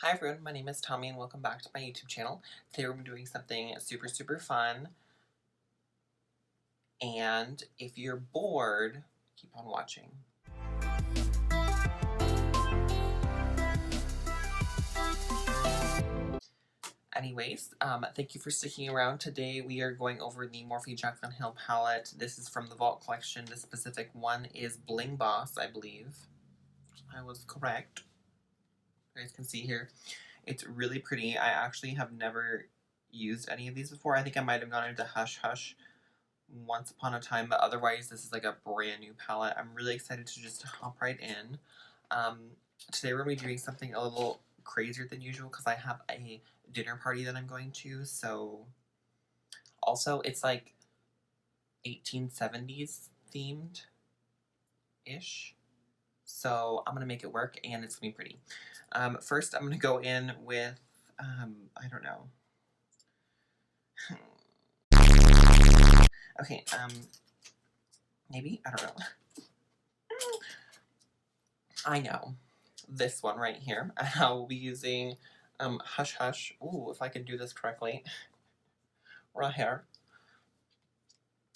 Hi everyone, my name is Tommy and welcome back to my YouTube channel. Today we're doing something super fun, and if you're bored, keep on watching. Anyways, thank you for sticking around. Today we are going over the Morphe Jaclyn Hill palette. This is from the Vault collection. This specific one is Bling Boss, I believe. I was correct. You guys can see here. It's really pretty. I actually have never used any of these before. I think I might have gone into Hush Hush once upon a time, but otherwise this is like a brand new palette. I'm really excited to just hop right in. Today we're going to be doing something a little crazier than usual because I have a dinner party that I'm going to, so also it's like 1870s themed ish, so I'm going to make it work and it's going to be pretty. First I'm going to go in with I don't know. Okay, maybe? I don't know. I know. This one right here. I will be using Hush Hush. Ooh, if I can do this correctly. Right here.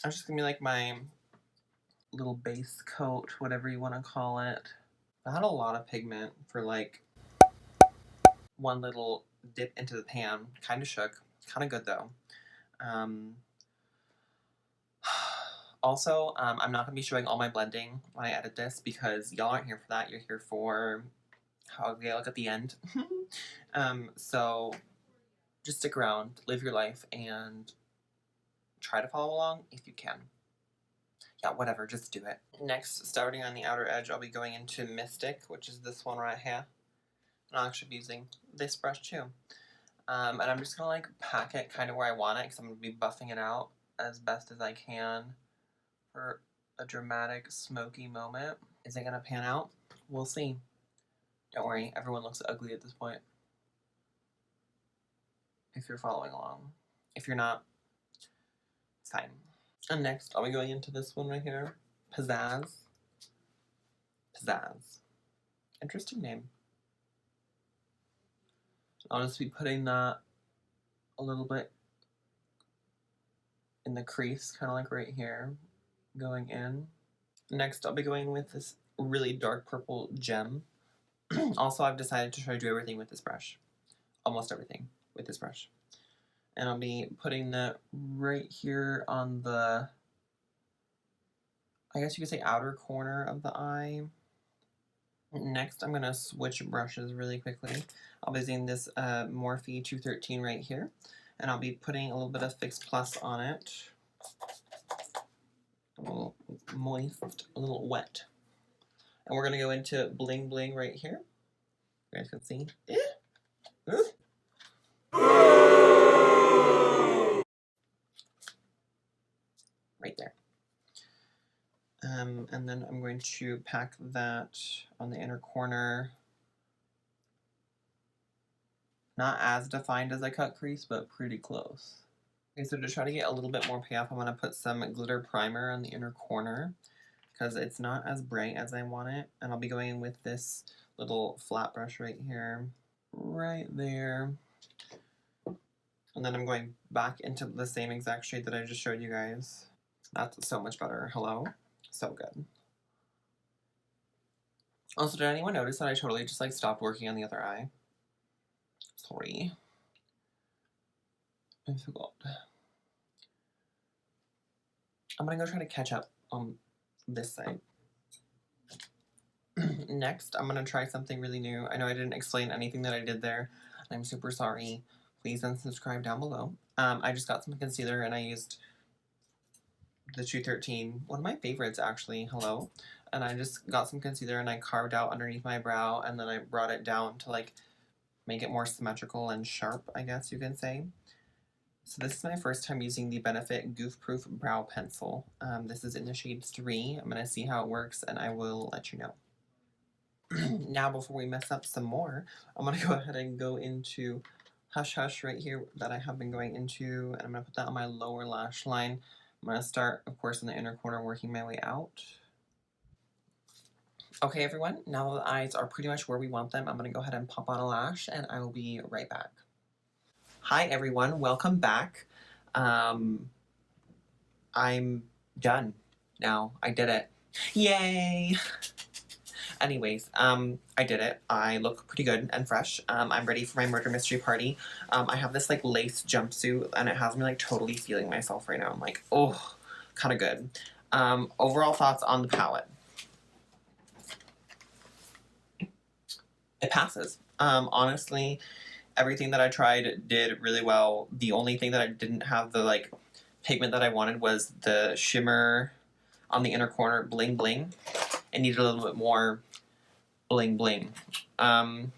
I'm just gonna be like my little base coat, whatever you want to call it. I had a lot of pigment for like one little dip into the pan. Kind of shook. Kind of good though. Also, I'm not going to be showing all my blending when I edit this because y'all aren't here for that. You're here for how ugly I look at the end. So just stick around, live your life, and try to follow along if you can. Yeah, whatever, just do it. Next, starting on the outer edge, I'll be going into Mystic, which is this one right here. And I'll actually be using this brush too. And I'm just going to like pack it kind of where I want it because I'm going to be buffing it out as best as I can for a dramatic, smoky moment. Is it going to pan out? We'll see. Don't worry, everyone looks ugly at this point. If you're following along. If you're not, it's fine. And next, I'll be going into this one right here. Pizzazz. Pizzazz. Interesting name. I'll just be putting that a little bit in the crease, kind of like right here, going in. Next, I'll be going with this really dark purple gem. Also, I've decided to try to do everything with this brush. Almost everything with this brush. And I'll be putting that right here on the, I guess you could say, outer corner of the eye. Next, I'm going to switch brushes really quickly. I'll be using this Morphe 213 right here, and I'll be putting a little bit of Fix Plus on it. A little moist, a little wet. And we're going to go into Bling Bling right here. You guys can see. Right there. And then I'm going to pack that on the inner corner. Not as defined as a cut crease, but pretty close. Okay, so to try to get a little bit more payoff, I'm going to put some glitter primer on the inner corner because it's not as bright as I want it. And I'll be going in with this little flat brush right here, right there. And then I'm going back into the same exact shade that I just showed you guys. That's so much better. Hello? So good. Also, did anyone notice that I totally just like stopped working on the other eye? Sorry. I forgot. I'm gonna go try to catch up on this side. Next, I'm gonna try something really new. I know I didn't explain anything that I did there. I'm super sorry. Please unsubscribe down below. I just got some concealer and I used the 213, one of my favorites actually, hello. And I just got some concealer and I carved out underneath my brow and then I brought it down to like make it more symmetrical and sharp, I guess you can say. So this is my first time using the Benefit Goof Proof Brow Pencil. This is in the shade 3. I'm going to see how it works and I will let you know. Now before we mess up some more, I'm going to go ahead and go into Hush Hush right here that I have been going into, and I'm going to put that on my lower lash line. I'm going to start, of course, in the inner corner, working my way out. Okay, everyone, now the eyes are pretty much where we want them. I'm going to go ahead and pop on a lash, and I will be right back. Hi, everyone. Welcome back. I'm done now. I did it. Yay! Anyways, I did it. I look pretty good and fresh. I'm ready for my murder mystery party. I have this like lace jumpsuit, and it has me like totally feeling myself right now. I'm like, oh, kind of good. Overall thoughts on the palette. It passes. Honestly, everything that I tried did really well. The only thing that I didn't have the like pigment that I wanted was the shimmer on the inner corner, bling bling. It needed a little bit more bling bling. On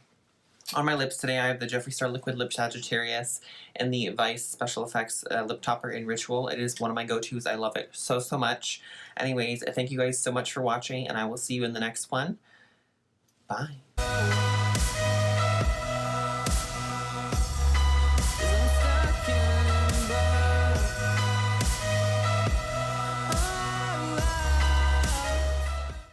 my lips today, I have the Jeffree Star Liquid Lip Sagittarius and the Vice Special Effects Lip Topper in Ritual. It is one of my go-tos. I love it so, so much. Anyways, thank you guys so much for watching, and I will see you in the next one. Bye.